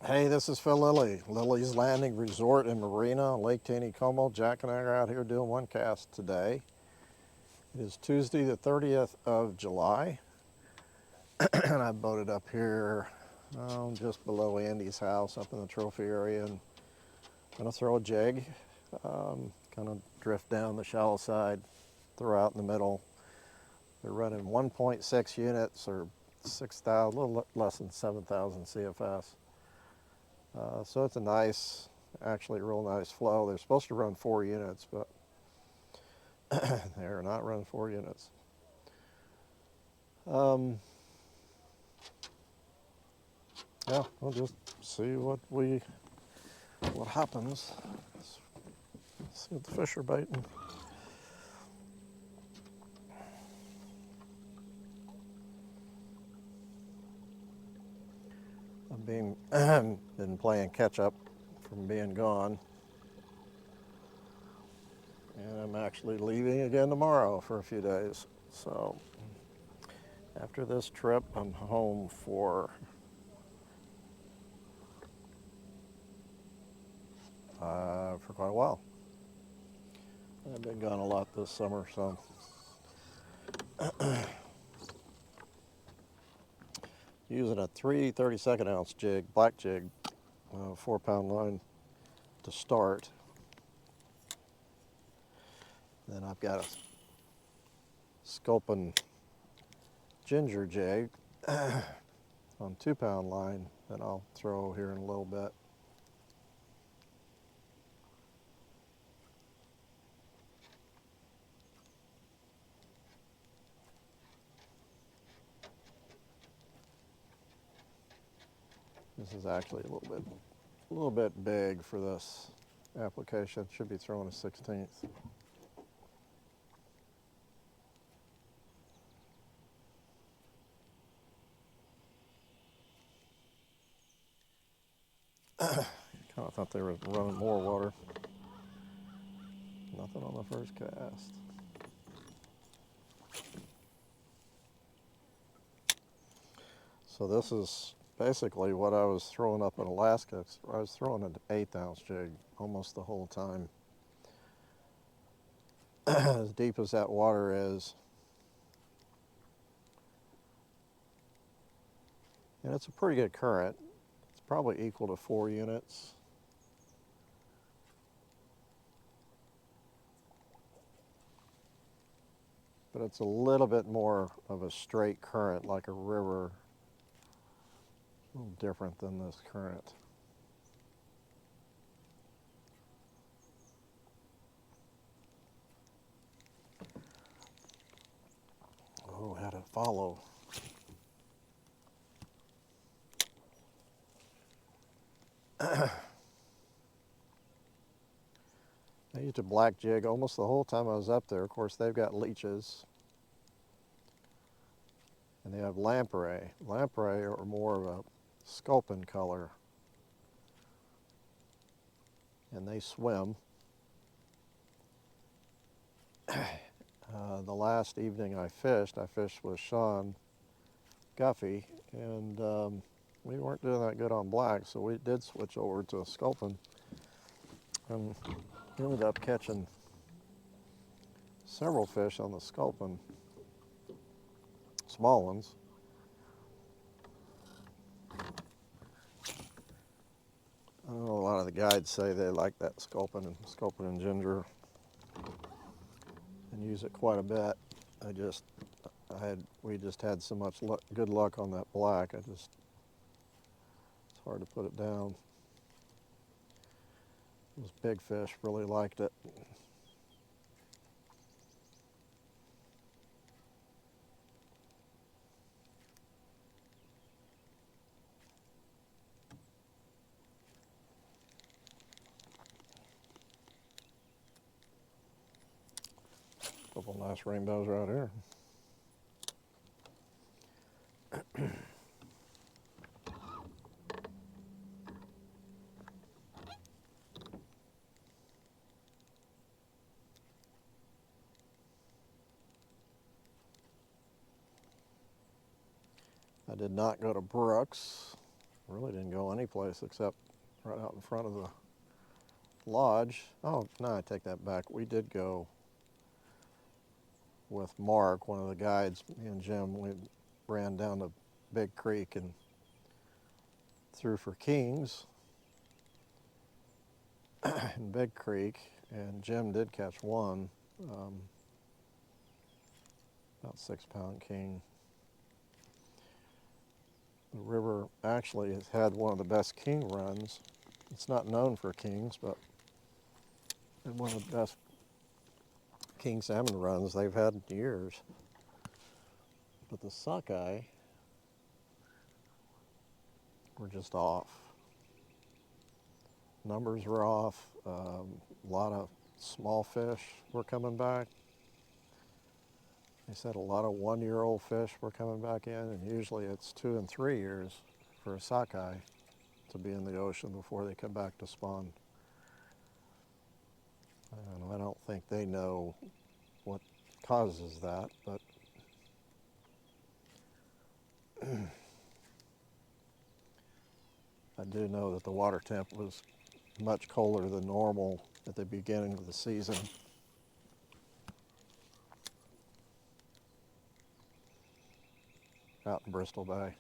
Hey, this is Phil Lilley, Lilley's Landing Resort in Marina, Lake Taneycomo. Jack and I are out here doing one cast today. It is Tuesday the 30th of July, and I boated up here just below Andy's house up in the trophy area, and I'm going to throw a jig, kind of drift down the shallow side, throw out in the middle. They're running 1.6 units or 6,000, a little less than 7,000 CFS. So it's a nice, actually real nice flow. They're supposed to run 4 units, but they're not running 4 units. Yeah, we'll just see what happens. Let's see what the fish are biting. I've been playing catch up from being gone, and I'm actually leaving again tomorrow for a few days. So after this trip, I'm home for quite a while. I've been gone a lot this summer, so using a 32nd ounce jig, black jig, 4-pound line to start. Then I've got a sculpin ginger jig on 2-pound line that I'll throw here in a little bit. This is actually a little bit big for this application. Should be throwing a 16th. Kind of thought they were running more water. Nothing on the first cast. So this is basically what I was throwing up in Alaska. I was throwing an 1/8 ounce jig almost the whole time. As deep as that water is, and it's a pretty good current. It's probably equal to 4 units. But it's a little bit more of a straight current, like a river. A little different than this current. Oh, how to follow. I used a black jig almost the whole time I was up there. Of course, they've got leeches. And they have lamprey. Lamprey are more of a sculpin color. And they swim. The last evening I fished with Sean Guffey, and we weren't doing that good on black, so we did switch over to a sculpin. And ended up catching several fish on the sculpin, small ones. I know a lot of the guides say they like that sculpin and ginger and use it quite a bit. We just had so much good luck on that black. It's hard to put it down. Those big fish really liked it. Couple nice rainbows right here. I did not go to Brooks. Really didn't go anyplace except right out in front of the lodge. Oh, no, I take that back. We did go with Mark, one of the guides. Me and Jim, we ran down to Big Creek and threw for kings in Big Creek, and Jim did catch one, about 6-pound king. The river actually has had one of the best king runs. It's not known for kings, but it's one of the best king salmon runs they've had in years. But the sockeye were just off. Numbers were off. A lot of small fish were coming back. They said a lot of 1-year-old fish were coming back in, and usually it's 2 and 3 years for a sockeye to be in the ocean before they come back to spawn. And I don't think they know what causes that, but I do know that the water temp was much colder than normal at the beginning of the season. Out in Bristol Bay.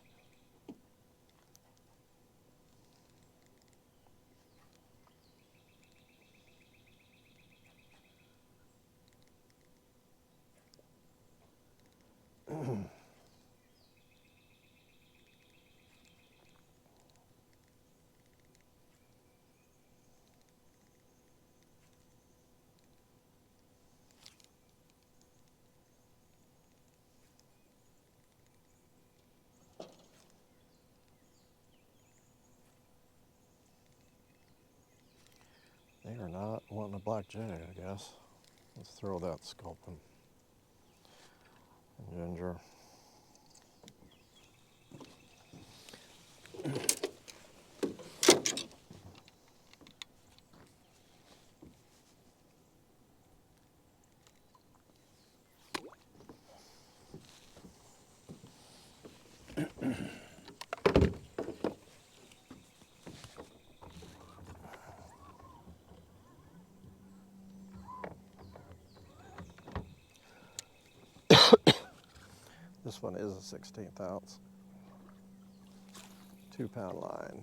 They are not wanting a black jay, I guess. Let's throw that sculpin and ginger. This one is a 16th ounce, 2-pound line.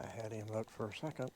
I had him hooked for a second.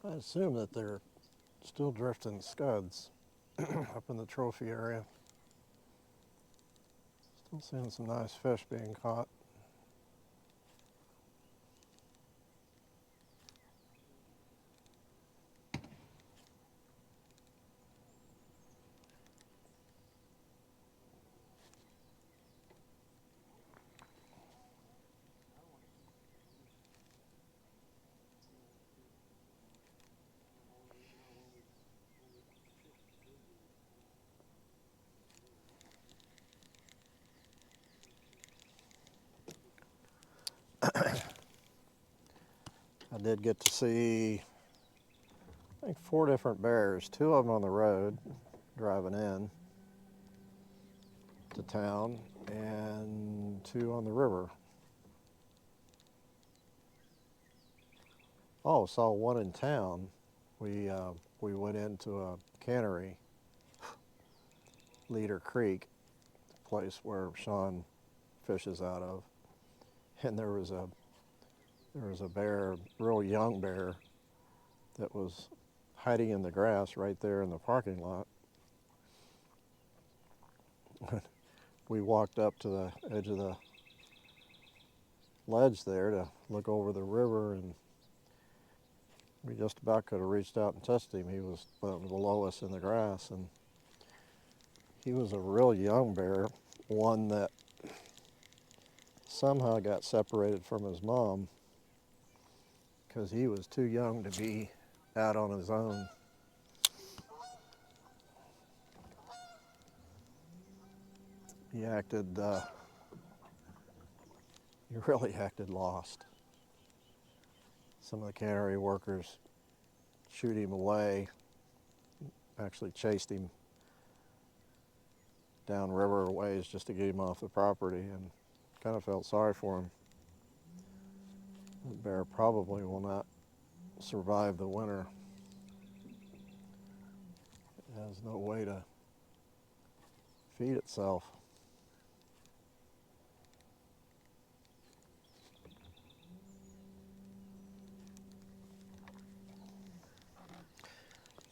I assume that they're still drifting scuds up in the trophy area. I'm seeing some nice fish being caught. I did get to see, I think, 4 different bears, 2 of them on the road driving in to town, and 2 on the river. Oh, saw 1 in town. We went into a cannery, Leader Creek, the place where Sean fishes out of, and there was a bear, a real young bear, that was hiding in the grass right there in the parking lot. We walked up to the edge of the ledge there to look over the river, and we just about could have reached out and touched him. He was below us in the grass, and he was a real young bear, one that somehow got separated from his mom because he was too young to be out on his own. He really acted lost. Some of the cannery workers shooed him away, actually chased him down river ways just to get him off the property, and kind of felt sorry for him. The bear probably will not survive the winter. It has no way to feed itself.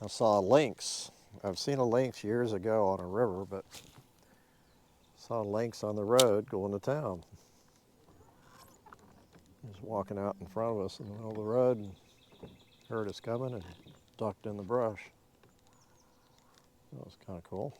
I saw a lynx. I've seen a lynx years ago on a river, but saw a lynx on the road going to town. He was walking out in front of us in the middle of the road and heard us coming and ducked in the brush. That was kind of cool.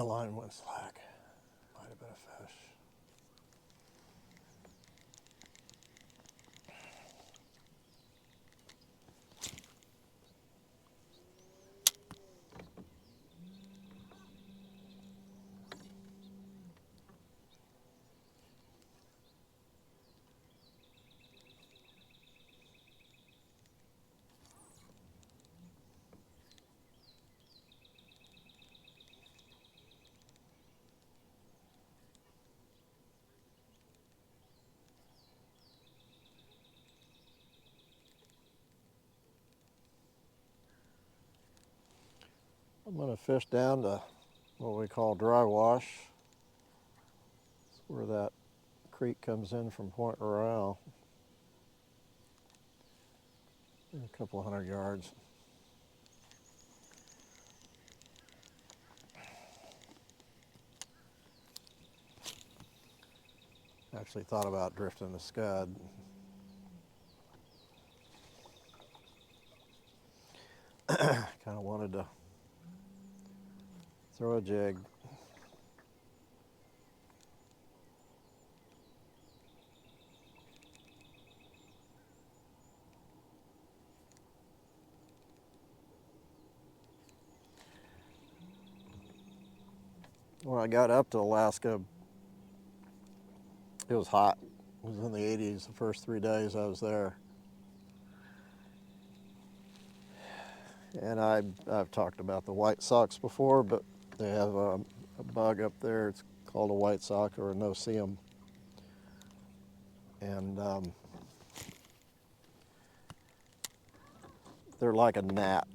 Line went slack. Might have been a fish. I'm going to fish down to what we call dry wash. It's where that creek comes in from Point Royale. A couple hundred yards. Actually thought about drifting the scud. Kind of wanted to throw a jig. When I got up to Alaska, it was hot. It was in the 80s the first 3 days I was there. And I've talked about the white socks before, but they have a bug up there. It's called a white sock or a no-see-um. And they're like a gnat.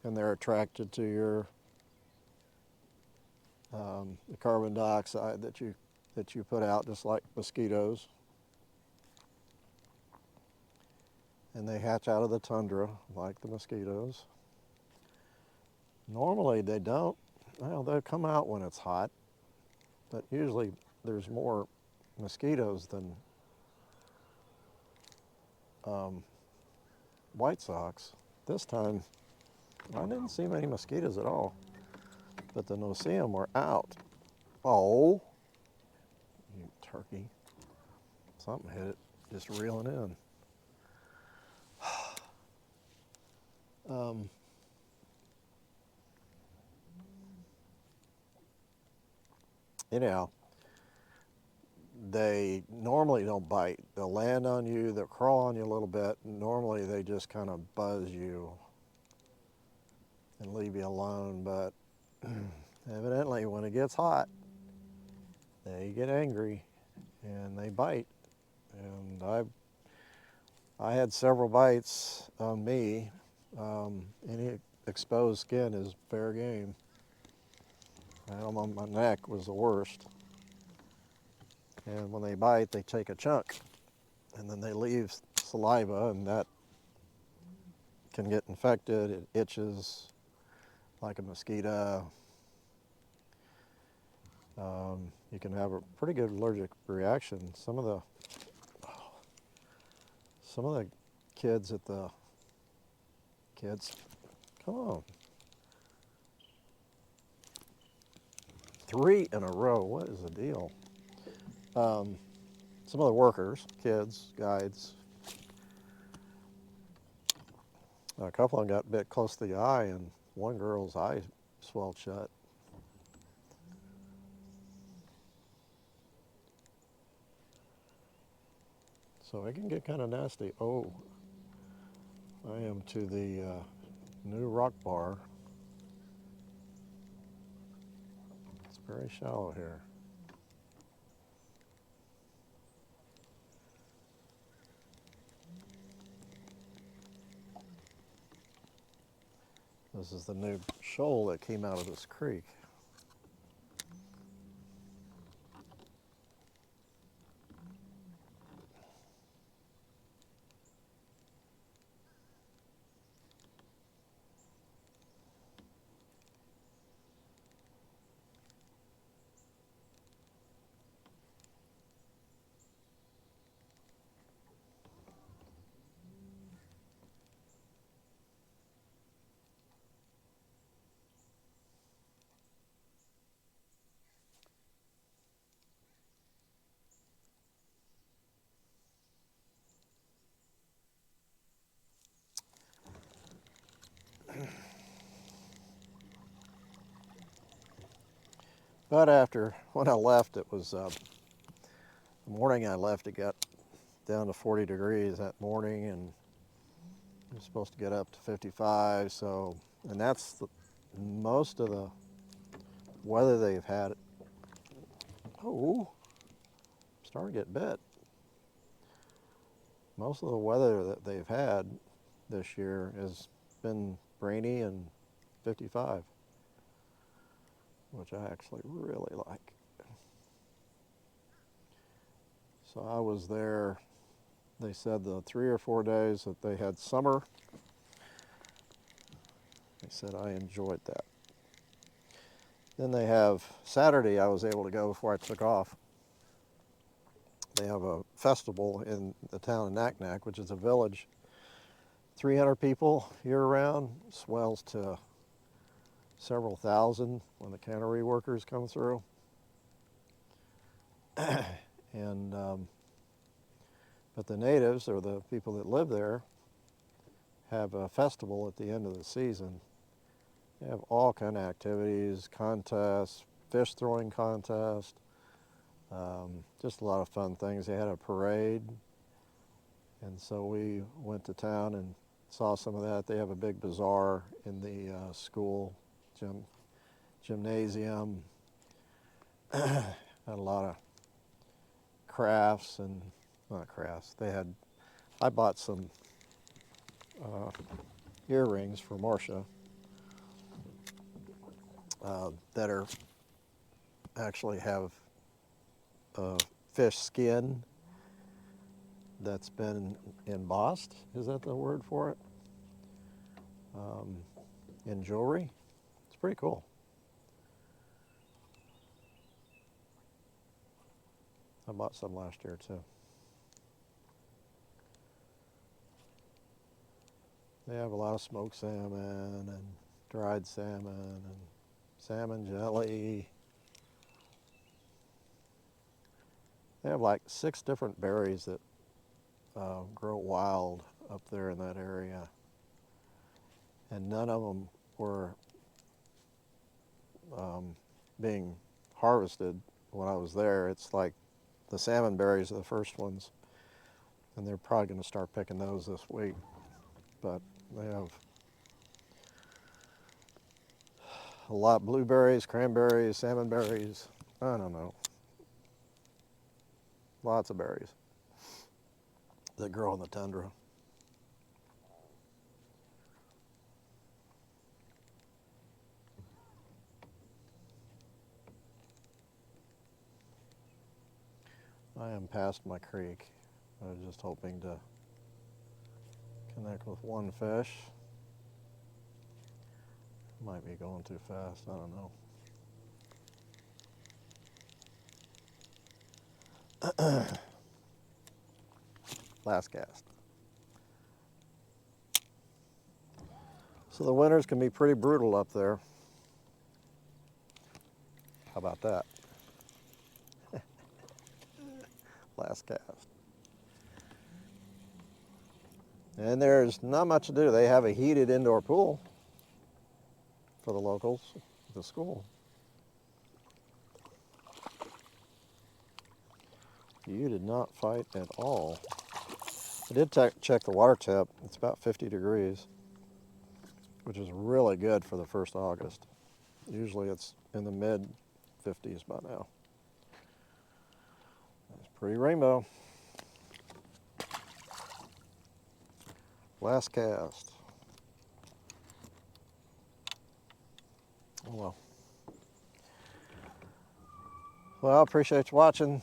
And they're attracted to your the carbon dioxide that you put out, just like mosquitoes. And they hatch out of the tundra like the mosquitoes. Normally they don't. Well, they'll come out when it's hot, but usually there's more mosquitoes than white socks. This time I didn't see many mosquitoes at all, but the no-see-um were out. Oh, you turkey. Something hit it, just reeling in. Anyhow, they normally don't bite. They'll land on you, they'll crawl on you a little bit. Normally they just kind of buzz you and leave you alone, but evidently when it gets hot, they get angry and they bite. And I had several bites on me. Any exposed skin is fair game. And on my neck was the worst. And when they bite, they take a chunk and then they leave saliva, and that can get infected. It itches like a mosquito. You can have a pretty good allergic reaction. Some of the kids at the come on, 3 in a row. What is the deal? Some of the workers, kids, guides, a couple of them got bit close to the eye, and one girl's eye swelled shut. So it can get kind of nasty. Oh, I am to the new rock bar. It's very shallow here. This is the new shoal that came out of this creek. But when I left, it was the morning I left, it got down to 40 degrees that morning, and it was supposed to get up to 55. So, and that's most of the weather they've had. Oh, I'm starting to get bit. Most of the weather that they've had this year has been rainy and 55, which I actually really like. So I was there, they said the 3 or 4 days that they had summer. They said I enjoyed that. Then they have Saturday, I was able to go before I took off. They have a festival in the town of Naknek, which is a village. 300 people year-round, swells to several thousand when the cannery workers come through. And but the natives, or the people that live there, have a festival at the end of the season. They have all kind of activities, contests, fish throwing contest, just a lot of fun things. They had a parade, and so we went to town and saw some of that. They have a big bazaar in the school gymnasium. Had a lot of crafts and, not crafts, they had, I bought some earrings for Marcia that are, actually have fish skin that's been embossed, is that the word for it? In jewelry. It's pretty cool. I bought some last year too. They have a lot of smoked salmon and dried salmon and salmon jelly. They have like 6 different berries that grow wild up there in that area. And none of them were being harvested when I was there. It's like the salmon berries are the first ones, and they're probably going to start picking those this week. But they have a lot of blueberries, cranberries, salmon berries, I don't know. Lots of berries that grow in the tundra. I am past my creek. I was just hoping to connect with one fish. Might be going too fast, I don't know. Last cast. So the winters can be pretty brutal up there. How about that? Last cast. And there's not much to do. They have a heated indoor pool for the locals at the school. You did not fight at all. I did check the water temp. It's about 50 degrees, which is really good for the 1st of August. Usually it's in the mid 50s by now. That's pretty rainbow. Last cast. Oh well. Well, I appreciate you watching.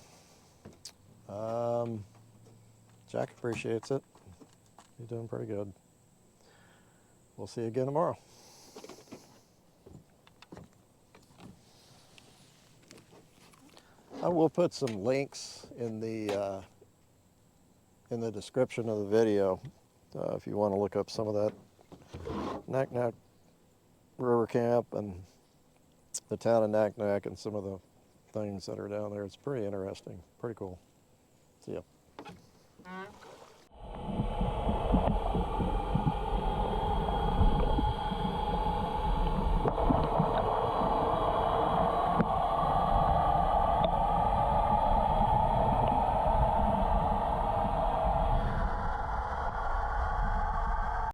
Jack appreciates it. You're doing pretty good. We'll see you again tomorrow. I will put some links in the description of the video if you want to look up some of that Naknek River Camp and the town of Naknek and some of the things that are down there. It's pretty interesting, pretty cool. See ya.